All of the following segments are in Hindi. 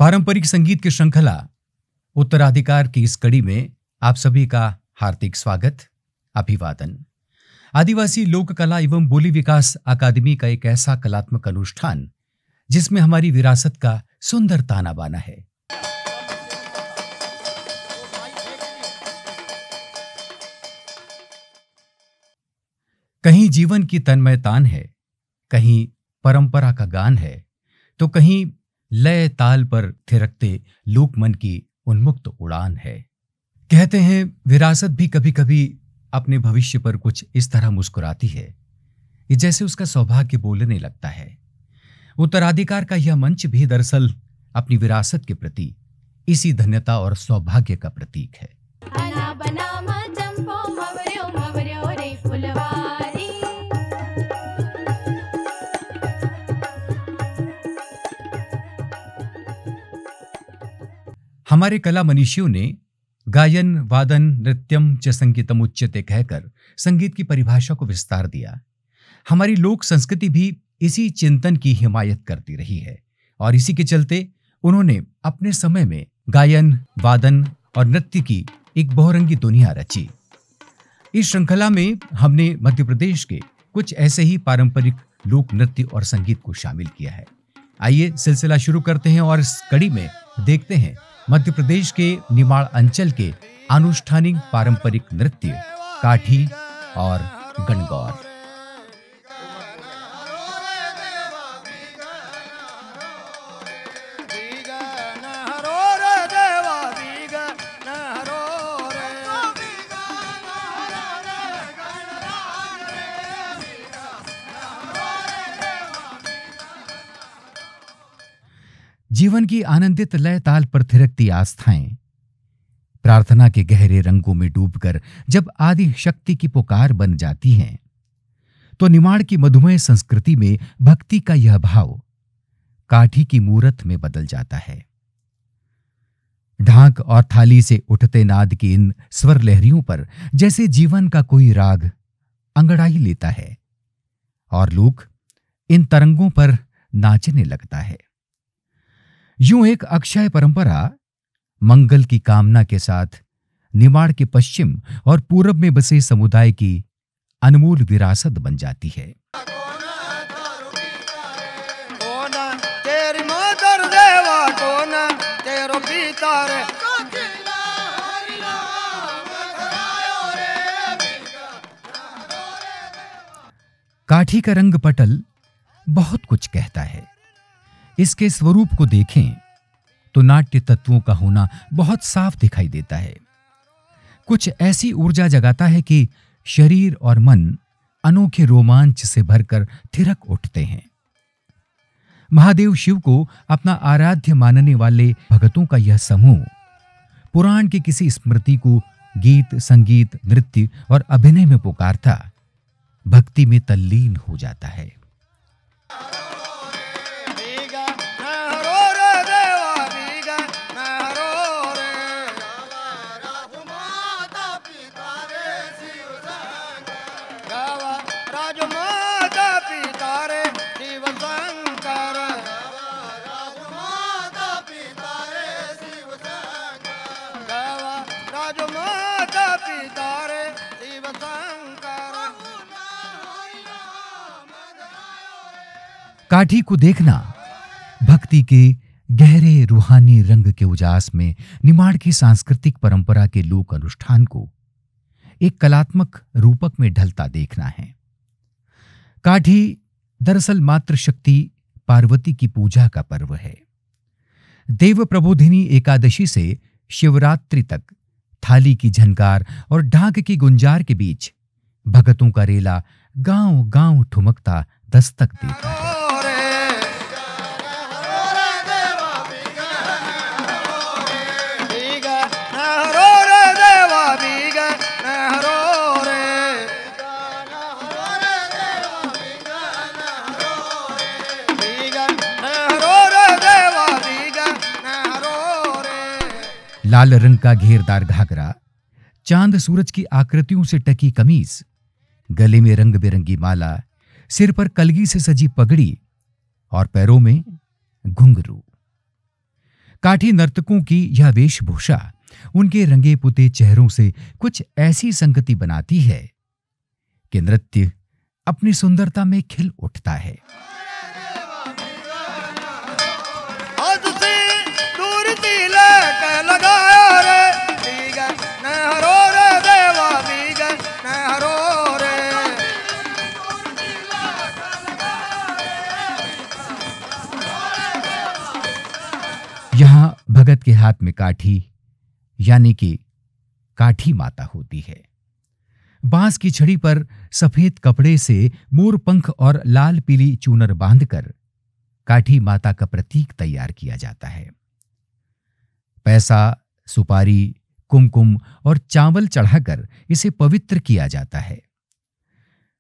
पारंपरिक संगीत की श्रृंखला उत्तराधिकार की इस कड़ी में आप सभी का हार्दिक स्वागत, अभिवादन। आदिवासी लोक कला एवं बोली विकास अकादमी का एक ऐसा कलात्मक अनुष्ठान जिसमें हमारी विरासत का सुंदर ताना बाना है। कहीं जीवन की तन्मय तान है, कहीं परंपरा का गान है, तो कहीं लय ताल पर थिरकते लोकमन की उन्मुक्त उड़ान है। कहते हैं विरासत भी कभी कभी अपने भविष्य पर कुछ इस तरह मुस्कुराती है कि जैसे उसका सौभाग्य बोलने लगता है। उत्तराधिकार का यह मंच भी दरअसल अपनी विरासत के प्रति इसी धन्यता और सौभाग्य का प्रतीक है। हमारे कला मनीषियों ने गायन वादन नृत्यम च संगीतम उच्यते कहकर संगीत की परिभाषा को विस्तार दिया। हमारी लोक संस्कृति भी इसी चिंतन की हिमायत करती रही है और इसी के चलते उन्होंने अपने समय में गायन वादन और नृत्य की एक बहुरंगी दुनिया रची। इस श्रृंखला में हमने मध्य प्रदेश के कुछ ऐसे ही पारंपरिक लोक नृत्य और संगीत को शामिल किया है। आइए सिलसिला शुरू करते हैं और इस कड़ी में देखते हैं मध्य प्रदेश के निमाड़ अंचल के अनुष्ठानिक पारंपरिक नृत्य काठी और गणगौर। जीवन की आनंदित लय ताल पर थिरकती आस्थाएं प्रार्थना के गहरे रंगों में डूबकर जब आदि शक्ति की पुकार बन जाती हैं, तो निमाड़ की मधुमेह संस्कृति में भक्ति का यह भाव काठी की मूरत में बदल जाता है। ढाक और थाली से उठते नाद की इन स्वर लहरियों पर जैसे जीवन का कोई राग अंगड़ाई लेता है और लोग इन तरंगों पर नाचने लगता है। यूं एक अक्षय परंपरा मंगल की कामना के साथ निमाड़ के पश्चिम और पूरब में बसे समुदाय की अनमोल विरासत बन जाती है। काठी का रंग पटल बहुत कुछ कहता है। इसके स्वरूप को देखें तो नाट्य तत्वों का होना बहुत साफ दिखाई देता है। कुछ ऐसी ऊर्जा जगाता है कि शरीर और मन अनोखे रोमांच से भरकर थिरक उठते हैं। महादेव शिव को अपना आराध्य मानने वाले भक्तों का यह समूह पुराण की किसी स्मृति को गीत, संगीत, नृत्य और अभिनय में पुकारता भक्ति में तल्लीन हो जाता है। काठी को देखना भक्ति के गहरे रूहानी रंग के उजास में निमाड़ की सांस्कृतिक परंपरा के लोक अनुष्ठान को एक कलात्मक रूपक में ढलता देखना है। काठी दरअसल मातृशक्ति पार्वती की पूजा का पर्व है। देव प्रबोधिनी एकादशी से शिवरात्रि तक थाली की झनकार और ढाक की गुंजार के बीच भगतों का रेला गांव-गांव ठुमकता दस्तक देता है। लाल रंग का घेरदार घाघरा, चांद सूरज की आकृतियों से टकी कमीज, गले में रंग बिरंगी माला, सिर पर कलगी से सजी पगड़ी और पैरों में घुंघरू। काठी नर्तकों की यह वेशभूषा उनके रंगे पुते चेहरों से कुछ ऐसी संगति बनाती है कि नृत्य अपनी सुंदरता में खिल उठता है। यहां भगत के हाथ में काठी यानी कि काठी माता होती है। बांस की छड़ी पर सफेद कपड़े से मोर पंख और लाल पीली चूनर बांधकर काठी माता का प्रतीक तैयार किया जाता है। पैसा, सुपारी, कुमकुम और चावल चढ़ाकर इसे पवित्र किया जाता है।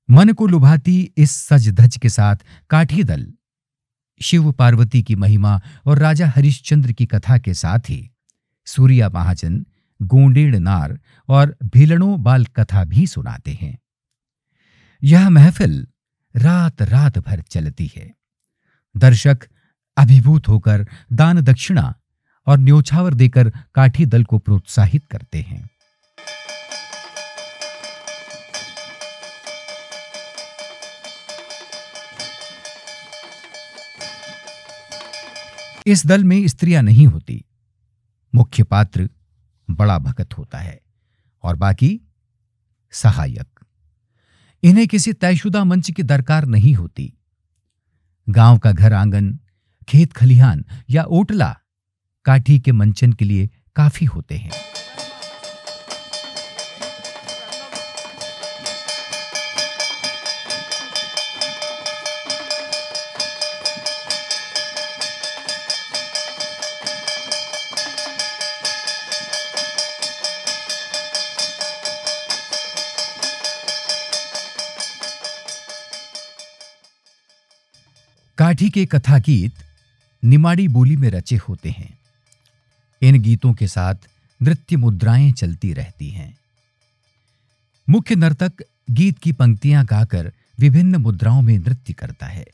मन को लुभाती इस सज धज के साथ काठी दल शिव पार्वती की महिमा और राजा हरिश्चंद्र की कथा के साथ ही सूर्या महाजन, गोंडेड़ नार और भीलड़ों बाल कथा भी सुनाते हैं। यह महफिल रात रात भर चलती है। दर्शक अभिभूत होकर दान दक्षिणा और न्योछावर देकर काठी दल को प्रोत्साहित करते हैं। इस दल में स्त्रियां नहीं होती। मुख्य पात्र बड़ा भगत होता है और बाकी सहायक। इन्हें किसी तयशुदा मंच की दरकार नहीं होती। गांव का घर आंगन, खेत खलिहान या ओटला काठी के मंचन के लिए काफी होते हैं। काठी के कथा गीत निमाड़ी बोली में रचे होते हैं। इन गीतों के साथ नृत्य मुद्राएं चलती रहती हैं। मुख्य नर्तक गीत की पंक्तियां गाकर विभिन्न मुद्राओं में नृत्य करता है।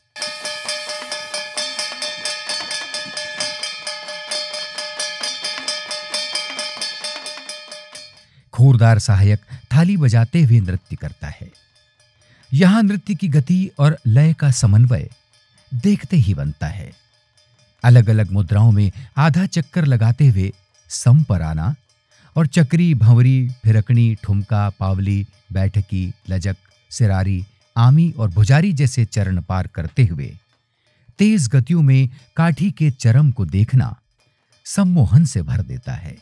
खोरदार सहायक थाली बजाते हुए नृत्य करता है। यहां नृत्य की गति और लय का समन्वय देखते ही बनता है। अलग अलग मुद्राओं में आधा चक्कर लगाते हुए सम पर आना और चक्री, भंवरी, फिरकनी, ठुमका, पावली, बैठकी, लजक, सिरारी, आमी और भुजारी जैसे चरण पार करते हुए तेज गतियों में काठी के चरम को देखना सम्मोहन से भर देता है।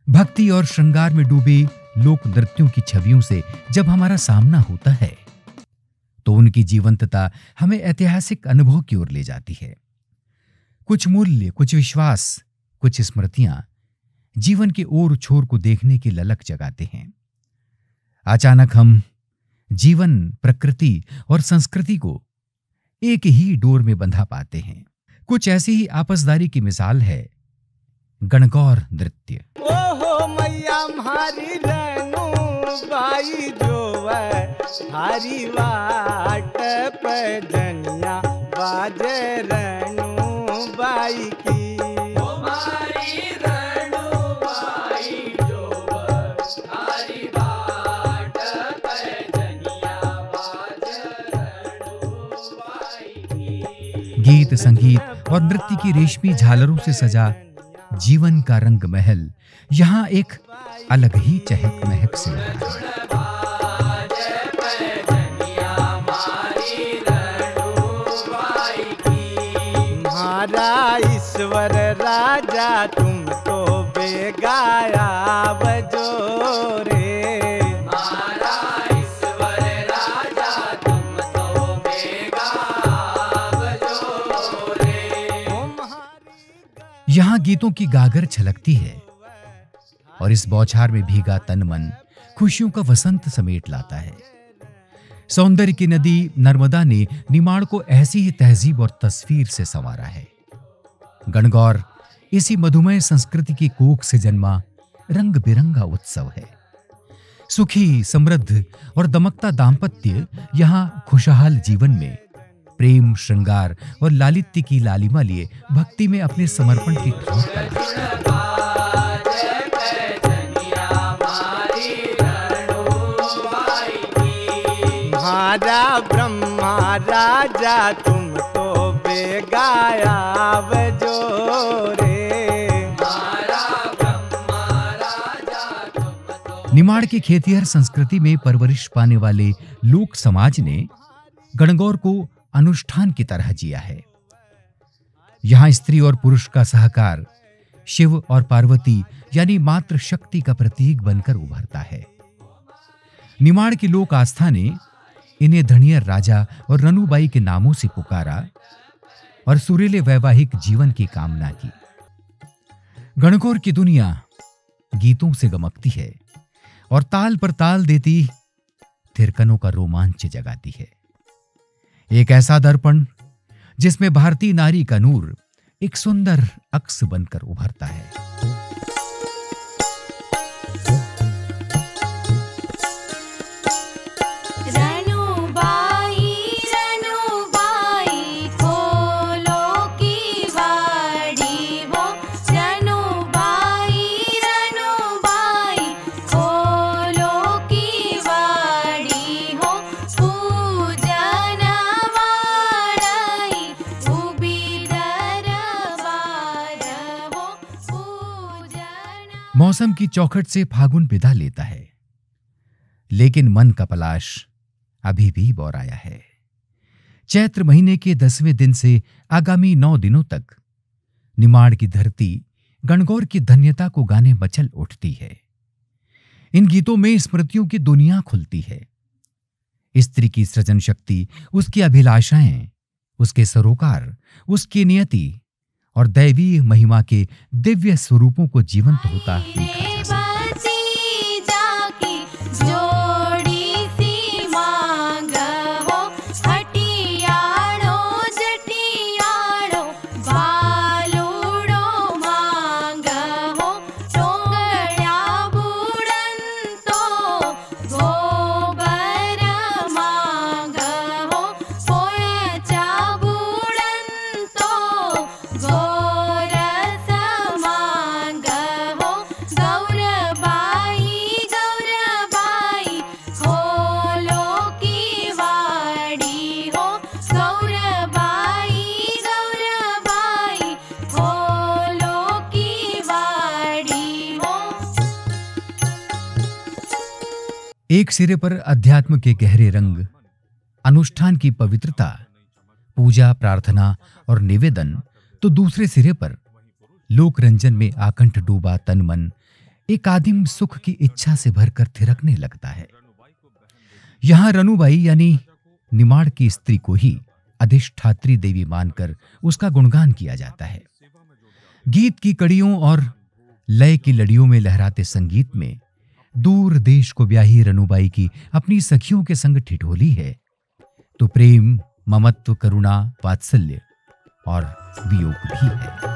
भक्ति और श्रृंगार में डूबे लोक नृत्यों की छवियों से जब हमारा सामना होता है तो उनकी जीवंतता हमें ऐतिहासिक अनुभव की ओर ले जाती है। कुछ मूल्य, कुछ विश्वास, कुछ स्मृतियां जीवन के ओर छोर को देखने की ललक जगाते हैं। अचानक हम जीवन, प्रकृति और संस्कृति को एक ही डोर में बंधा पाते हैं। कुछ ऐसी ही आपसदारी की मिसाल है गणगौर नृत्य। ओहो मैया हमारी रेणु बाई जो हरी वाट पे जनिया बाजे रेणु बाई की। हमारी रेणु बाई जो हरी वाट पे जनिया बाजे रेणु बाई की। गीत, संगीत और नृत्य की रेशमी झालरों से सजा जीवन का रंग महल यहाँ एक अलग ही चहक महक से उठा है। हमारा ईश्वर राजा तुम तो बेगाया बजो रे। हमारा ईश्वर राजा तुम तो बेगाया बजो रे। यहाँ गीतों की गागर छलकती है और इस बौछार में भीगा तन मन खुशियों का वसंत समेट लाता है। सौंदर्य की नदी नर्मदा ने निमाड़ को ऐसी ही तहजीब और तस्वीर से संवारा है। गणगौर इसी मधुमय संस्कृति की कोख से जन्मा रंग बिरंगा उत्सव है। सुखी, समृद्ध और दमकता दाम्पत्य यहाँ खुशहाल जीवन में प्रेम, श्रृंगार और लालित्य की लालिमा लिए भक्ति में अपने समर्पण की ठोर तलाशता है। हमारा ब्रह्मा राजा तुम तो बेगाया बजो रे। हमारा ब्रह्मा राजा तुम तो। निमाड़ की खेतिहर संस्कृति में परवरिश पाने वाले लोक समाज ने गणगौर को अनुष्ठान की तरह जिया है। यहाँ स्त्री और पुरुष का सहकार शिव और पार्वती यानी मातृ शक्ति का प्रतीक बनकर उभरता है। निमाड़ की लोक आस्था ने इन्हें धनियर राजा और रनुबाई के नामों से पुकारा और सुरीले वैवाहिक जीवन की कामना की। गणगौर की दुनिया गीतों से गमकती है और ताल पर ताल देती थिरकनों का रोमांच जगाती है। एक ऐसा दर्पण जिसमें भारतीय नारी का नूर एक सुंदर अक्स बनकर उभरता है। मौसम की चौखट से फागुन विदा लेता है, लेकिन मन का पलाश अभी भी बौराया है। चैत्र महीने के 10वें दिन से आगामी 9 दिनों तक निमाड़ की धरती गणगौर की धन्यता को गाने मचल उठती है। इन गीतों में स्मृतियों की दुनिया खुलती है। स्त्री की सृजन शक्ति, उसकी अभिलाषाएं, उसके सरोकार, उसकी नियति और दैवीय महिमा के दिव्य स्वरूपों को जीवंत होता देखा जा सकता है। एक सिरे पर अध्यात्म के गहरे रंग, अनुष्ठान की पवित्रता, पूजा, प्रार्थना और निवेदन, तो दूसरे सिरे पर लोक रंजन में आकंठ डूबा तन मन एक आदिम सुख की इच्छा से भरकर थिरकने लगता है। यहां रनुबाई यानी निमाड़ की स्त्री को ही अधिष्ठात्री देवी मानकर उसका गुणगान किया जाता है। गीत की कड़ियों और लय की लड़ियों में लहराते संगीत में दूर देश को ब्याही रनुबाई की अपनी सखियों के संग ठिठोली है, तो प्रेम, ममत्व, करुणा, वात्सल्य और वियोग भी है।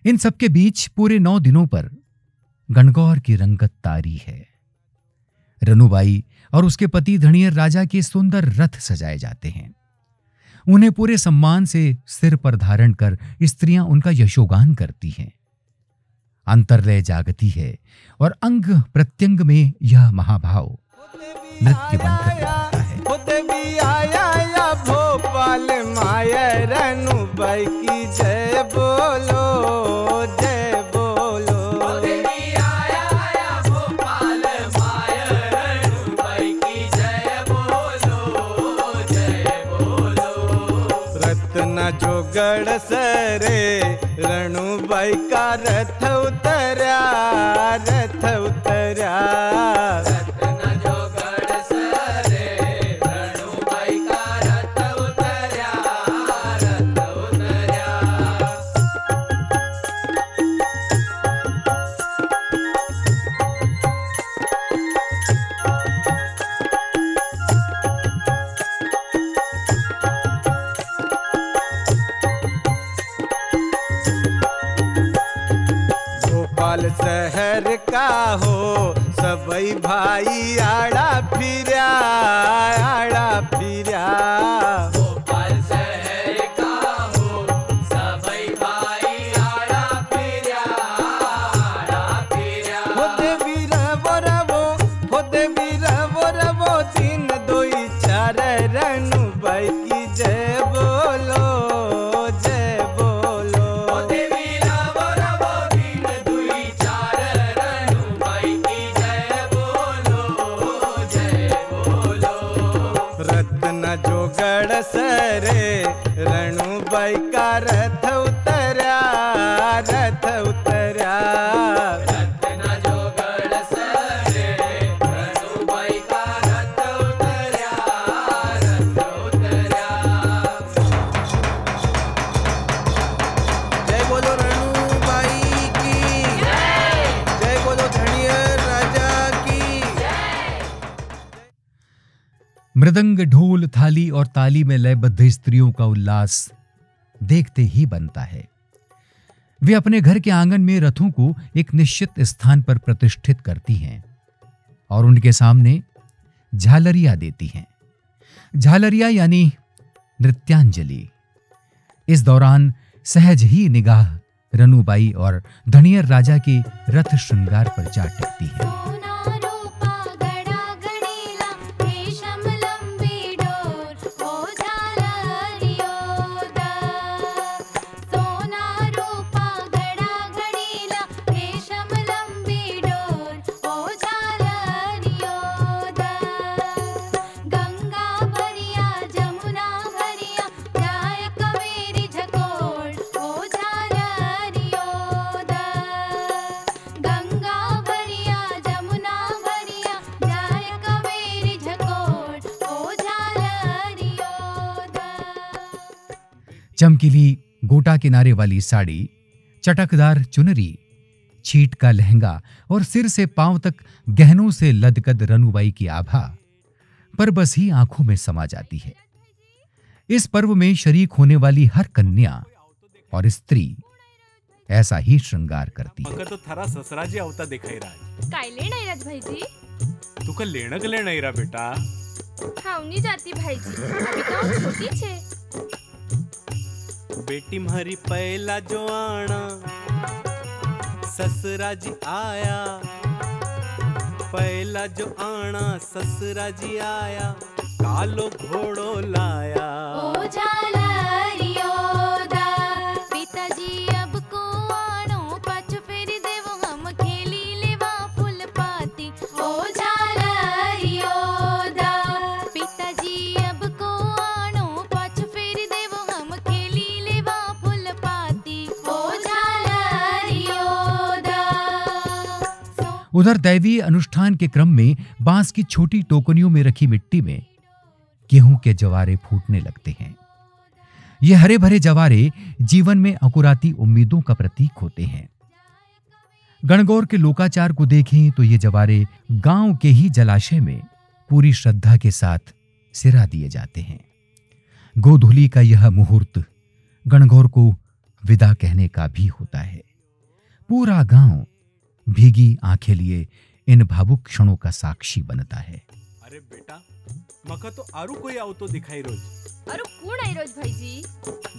इन सबके बीच पूरे 9 दिनों पर गणगौर की रंगत तारी है। रनुबाई और उसके पति धनियर राजा के सुंदर रथ सजाए जाते हैं। उन्हें पूरे सम्मान से सिर पर धारण कर स्त्रियां उनका यशोगान करती हैं। अंतर्लय जागती है और अंग प्रत्यंग में यह महाभाव नृत्य बनकर उभरता है। खुद भी आया या भोपाल माया रनुबाई की जय बोलो, जय बोलो। खुद भी आया या भोपाल माया रनुबाई की जय बोलो, जय बोलो। रत्न जोगड़ सरे रनुबाई का रथ उतरा, रथ उतरा। रत्न जोगड़ सरे रनुबाई का रथ उतरा, रथ उतरा। भोपाल शहर का हो सबई भाई आड़ा फिरा, आड़ा फिरा। भोपाल शहर का हो सबई भाई आड़ा फिरा, आड़ा फिरा। खुद भी रवो रवो, खुद भी रवो रवो, 3 2 4 रनुबाई की जय बोलो, जय बोलो। खुद भी रवो रवो, 3 2 4 रनुबाई की जय बोलो, जय बोलो। रत्न जोगड़ सरे रनुबाई का रथ उतरा, रथ उतरा। रत्न जोगड़ सरे रनुबाई का रथ उतरा, रथ उतरा। जय बोलो रनुबाई की जय बोलो धनियर राजा की। मृदंग, ढोल, थाली और ताली में लयबद्ध स्त्रियों का उल्लास देखते ही बनता है। वे अपने घर के आंगन में रथों को एक निश्चित स्थान पर प्रतिष्ठित करती हैं और उनके सामने झालरियां देती हैं। झालरियां यानी नृत्यांजलि। इस दौरान सहज ही निगाह रनुबाई और धनियर राजा के रथ श्रृंगार पर जा टिकती है। सोना रूपा गड़ा गणीला रेशम लंबी डोर ओ झालरियोदा। सोना रूपा गड़ा गणीला रेशम लंबी डोर ओ झालरियोदा। गंगा भरिया जमुना भरिया जाए कवेरी झकोड़ ओ झालरियोदा। गंगा भरिया जमुना भरिया जाए कवेरी झकोड़ ओ झालरियोदा। चमकीली गोटा किनारे वाली साड़ी, चटकदार चुनरी, छीट का लहंगा और सिर से पांव तक गहनों से लदकद रनुबाई की आभा पर बस ही आंखों में समा जाती है। इस पर्व में शरीक होने वाली हर कन्या और स्त्री ऐसा ही श्रृंगार करती है। मका तो थारा ससराजी आवता देखाई रहा काय लेणं राज भाईजी? तुका लेणं गले नाही रा बेटा। खाऊनी जाती भाईजी, अभी तो छोटी छे। बेटी म्हारी पहला जो आना ससराजी आया, पहला जो आना ससराजी आया, कालो घोड़ो लाया। ओ झालरियोदा। पिताजी अब को आनो पाछो फेरी देवो हम खेली लेवा फूल पाती ओ झालरियोदा। पिताजी अब को आनो पाछो फेरी देवो हम खेली लेवा फूल पाती ओ झालरियोदा। उधर दैवीय अनुष्ठान के क्रम में बांस की छोटी टोकनियों में रखी मिट्टी में गेहूं के जवारे फूटने लगते हैं। ये हरे भरे जवारे जीवन में अंकुराती उम्मीदों का प्रतीक होते हैं। गणगौर के लोकाचार को देखें तो ये जवारे गांव के ही जलाशय में पूरी श्रद्धा के साथ सिरा दिए जाते हैं। गोधूली का यह मुहूर्त गणगौर को विदा कहने का भी होता है। पूरा गांव भीगी आंखें लिए इन भावुक क्षणों का साक्षी बनता है। अरे बेटा, मका तो आरू कोई आवतो दिखाई रोज। अरे कौन आई रोज भाईजी?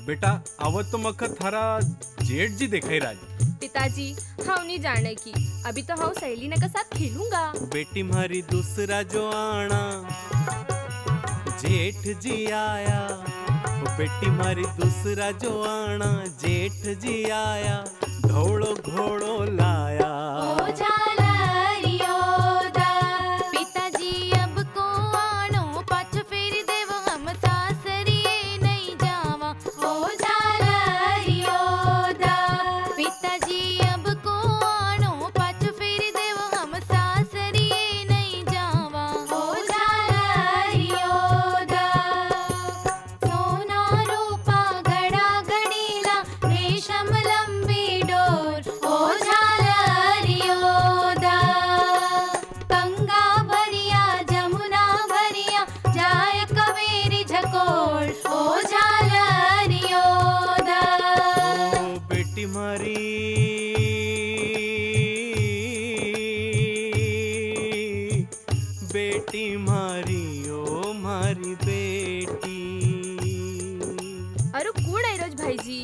बेटा आवत तो मका थारा जेठ जी दिखाई राज। पिताजी, हाँ नहीं जाने की, अभी तो हाँ सहेलीना के साथ खेलूंगा। बेटी मारी दूसरा जो आना जेठ जी आया, वो बेटी मारी दूसरा जो आना जेठ जी आया, घोड़ो घोड़ो लाया। ओ झालरियो दा पिताजी अब को आनो पाछ फेर देव हम सासरिए नहीं जावा। ओ झालरियो दा पिताजी अब को आनो पाछ फेर देव हम सासरिए नहीं जावा। ओ झालरियो दा सोना रूपा घड़ा घड़ीला रेशम लंबी डोर। ओ झालरियो दा गंगा भरिया जमुना भरिया जाए कवेरी झकोर। ओ झालरियो दा ओ बेटी मारी ओ मारी बेटी। अरे कौन आई रोज भाईजी?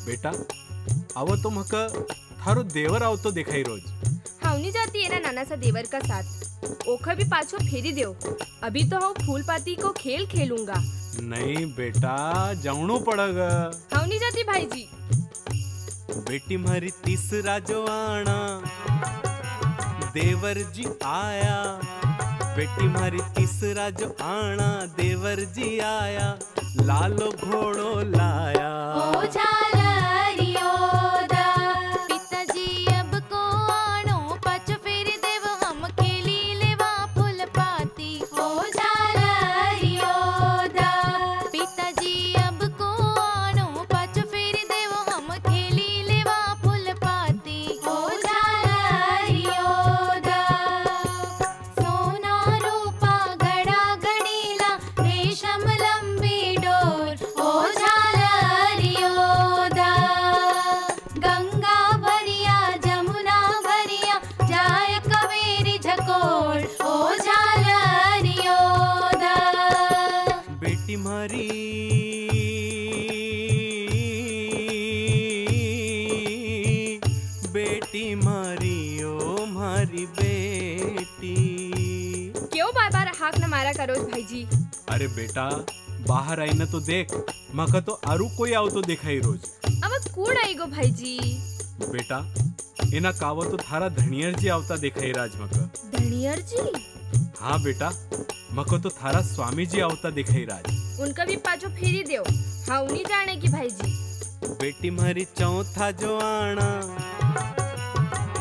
बेटा आवो तो मका थारो देवर आवतो दिखाई रोज। हाँ नहीं जाती है ना नाना सा देवर का साथ, ओखा भी पाछो फेरी दो। अभी तो हाँ फूल पाती को खेल खेलूंगा। नहीं बेटा, जाऊणो पड़ेगा। हाँ नहीं जाती भाईजी। बेटी मारी तीसरा जो आना देवर जी आया, बेटी मारी तीसरा जो आना देवर जी आया, लालो घोड़ो लाया। ओ झालरियो दा पिताजी अब को आनो पाछ फेर देव हम खेली लेवा फूल पाती। ओ झालरियो दा पिताजी अब को आनो पाछ फेर देव हम खेली लेवा फूल पाती। ओ झालरियो दा सोना रूपा घड़ा घड़ीला रेशम लंबी डोर। ओ झालरियो दा गंगा भरिया जमुना भरिया जाए कवेरी झकोर। ओ झालरियो दा बेटी मारी ओ मारी बेटी। क्यों बार बार हाक न मारा करो भाईजी? अरे बेटा बाहर आई ना तो देख, मका तो आरू कोई आवतो दिखाई रोज। अब कौन आई गो भाईजी? बेटा इना कावो तो थारा धनियर जी आवता दिखाई राज मका। धनियर जी? हाँ बेटा, मको तो थारा स्वामी जी आवता दिखाई राज। उनका भी पाछो फेरी दो। हाँ नहीं जाने की भाईजी। बेटी मारी चौथा जो आना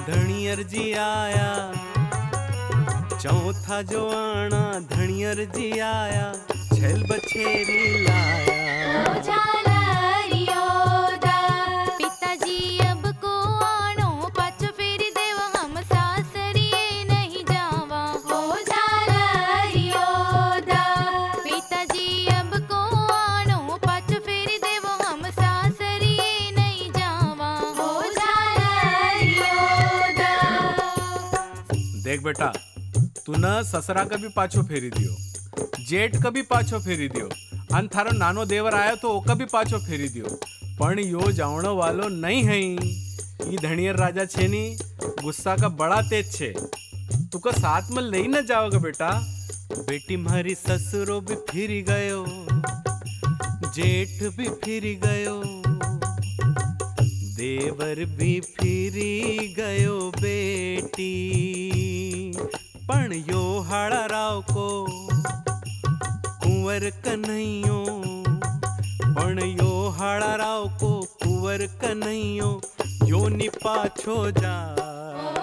धनियर जी आया, चौथा जो आना धनियर जी आया, छेल बछेरी लाया। ओ झालरियो दा पिताजी अब को आनो पाछ फेर देव हम सासरिए नहीं जावा। ओ झालरियो दा पिताजी अब को आनो पाछ फेर देव हम सासरिए नहीं जावा। ओ झालरियो दा देख बेटा, तू न ससरा का भी पाछो फेरी दियो, जेठ का भी पाछो फेरी दियो, अन थारो नानो देवर आयो तो ओका भी पाछो फेरी दियो, पण यो जावणो वालो नहीं है। ई धनियर राजा छे नी गुस्सा का बड़ा तेज छे, तुका साथ में ले न जाओगे बेटा। बेटी मारी ससुरो भी फिर गयो, जेठ भी फिर गयो, देवर भी फिरी गयो बेटी, पण यो हाड़ा राव को कुंवर कन्हैयो, पण यो हाड़ा राव को कुंवर कन्हैयो, यो निपाछो जा। ओ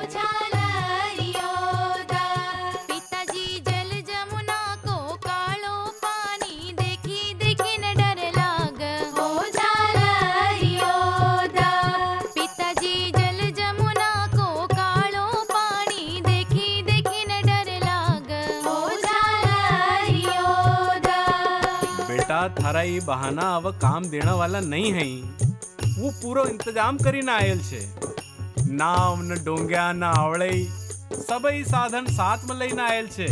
झालरियो दा पिताजी जल जमुना को कालो पानी देखी देखी न डर लाग। ओ झालरियो दा पिताजी जल जमुना को कालो पानी देखी देखी न डर लाग। ओ झालरियो दा बेटा थारा ये बहाना अब काम देने वाला नहीं है, वो पूरो इंतजाम करी ना आयल छे। नाव न डोंग्या न आवड़े सबई साधन साथ में लઈને आयल છે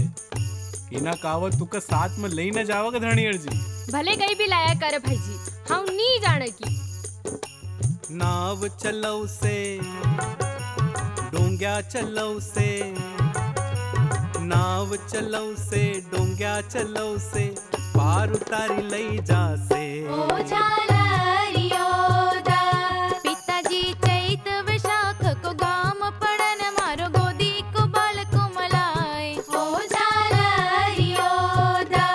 इना कावत तुका साथ में लઈને जावग धणियर जी भले कहीं भी लाया कर भाईजी हम नहीं जाने की नाव चलौ से डोंग्या चलौ से नाव चलौ से डोंग्या चलौ से पार उतारी लई जा से ओ झालरियो दा पिताजी चैत वैशाख को गाम पड़न मारो गोदी को बाल को मलाए ओ झालरियो दा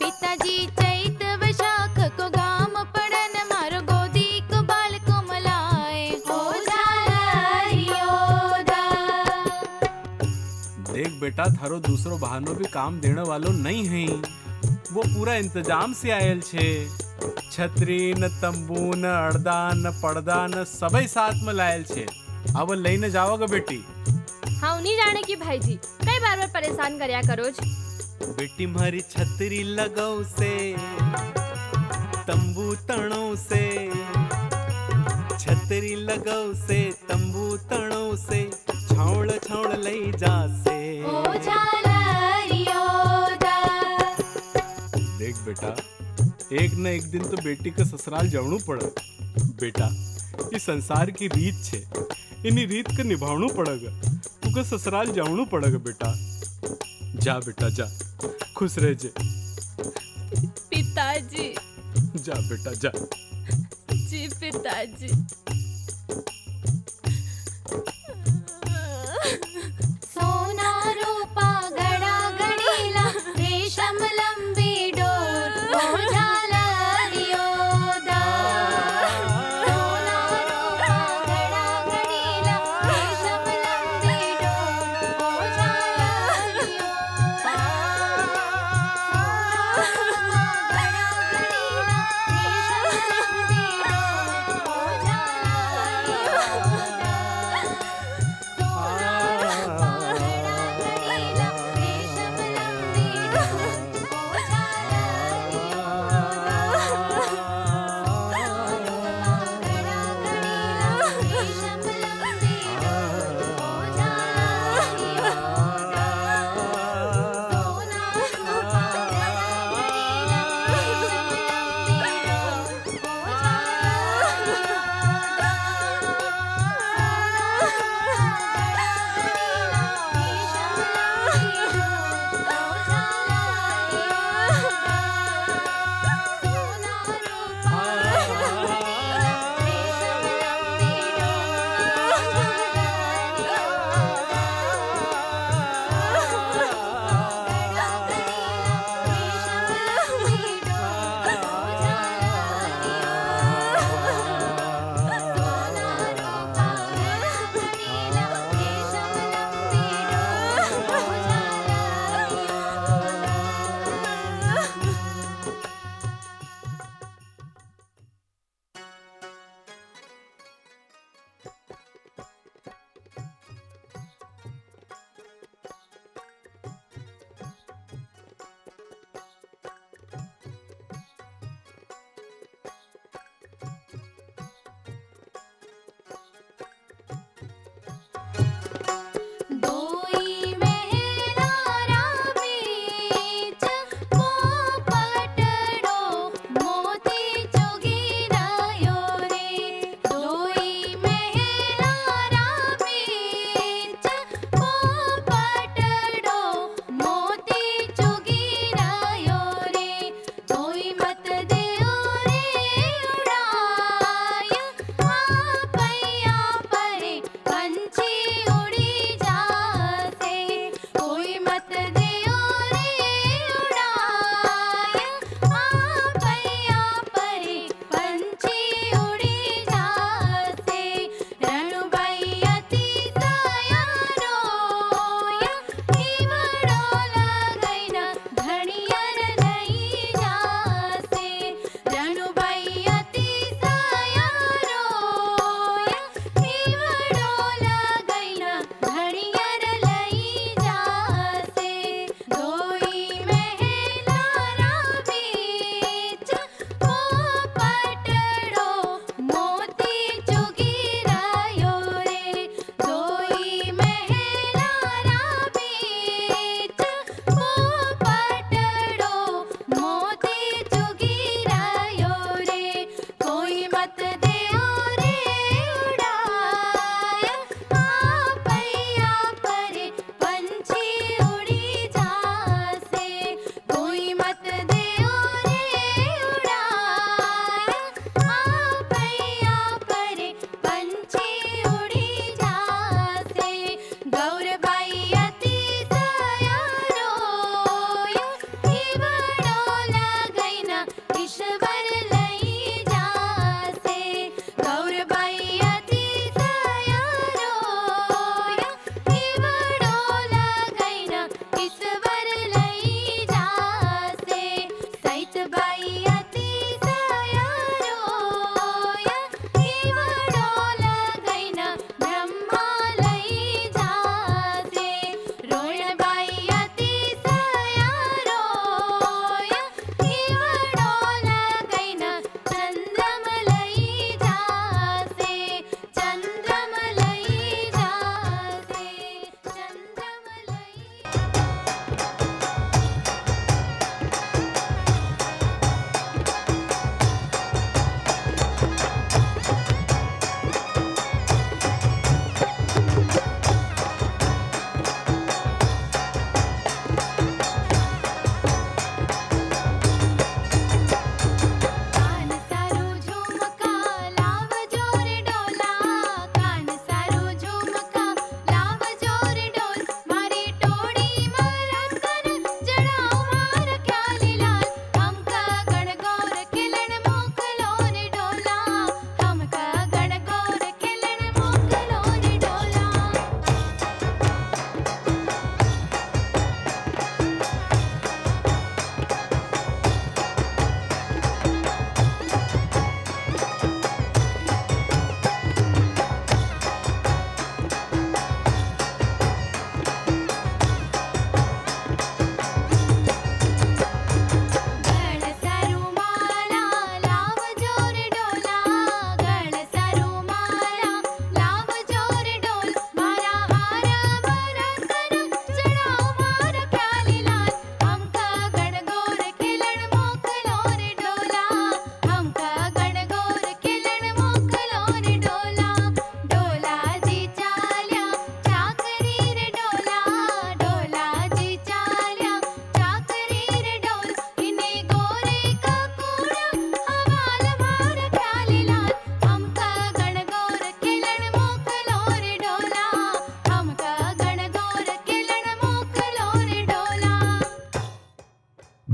पिताजी चैत वैशाख को गाम पड़न मारो गोदी को बाल को मलाए ओ झालरियो दा। देख बेटा थारो दूसरो बहानो भी काम देने वालो नहीं है वो पूरा इंतजाम से आयल छे छतरी न तंबू न अड़दा न पड़दा न सबई साथ में लायल छे अब लઈને जाओगे बेटी हम नहीं जाने की भाईजी कई बार बार परेशान करया करोज बेटी मारी छतरी लगौ से तंबू तणो से छतरी लगौ से तंबू तणो से छावड़ छावड़ लई जा से ओ झालरियो दा। देख बेटा एक न एक दिन तो बेटी का ससुराल जावणू पड़े बेटा ये संसार की रीत छे इन्हीं रीत के निभावणू पड़ेगा तुका ससुराल जावणू पड़ेगा बेटा जा बेटा जा खुश रह जे पिताजी जा बेटा जा जी पिताजी सोना रूपा गड़ा गड़ीला रेशम लंबी डोर ओ झालरियो दा। सोना रूपा गड़ा गड़ीला रेशम लंबी डोर ओ झालरियो दा। सोना रूपा गड़ा गड़ीला रेशम लंबी डोर ओ झालरियो दा।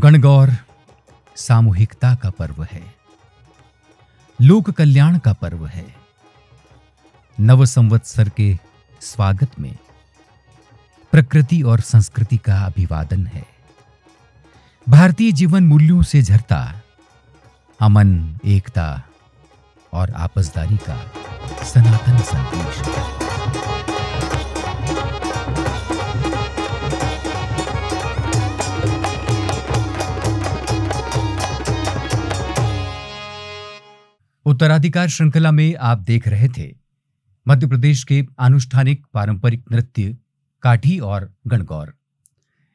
गणगौर सामूहिकता का पर्व है, लोक कल्याण का पर्व है। नव संवत्सर के स्वागत में प्रकृति और संस्कृति का अभिवादन है। भारतीय जीवन मूल्यों से झरता अमन, एकता और आपसदारी का सनातन संदेश है। उत्तराधिकार श्रृंखला में आप देख रहे थे मध्य प्रदेश के अनुष्ठानिक पारंपरिक नृत्य काठी और गणगौर।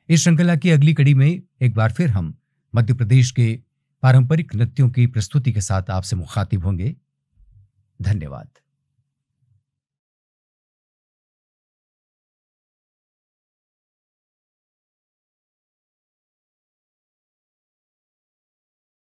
इस श्रृंखला की अगली कड़ी में एक बार फिर हम मध्य प्रदेश के पारंपरिक नृत्यों की प्रस्तुति के साथ आपसे मुखातिब होंगे। धन्यवाद।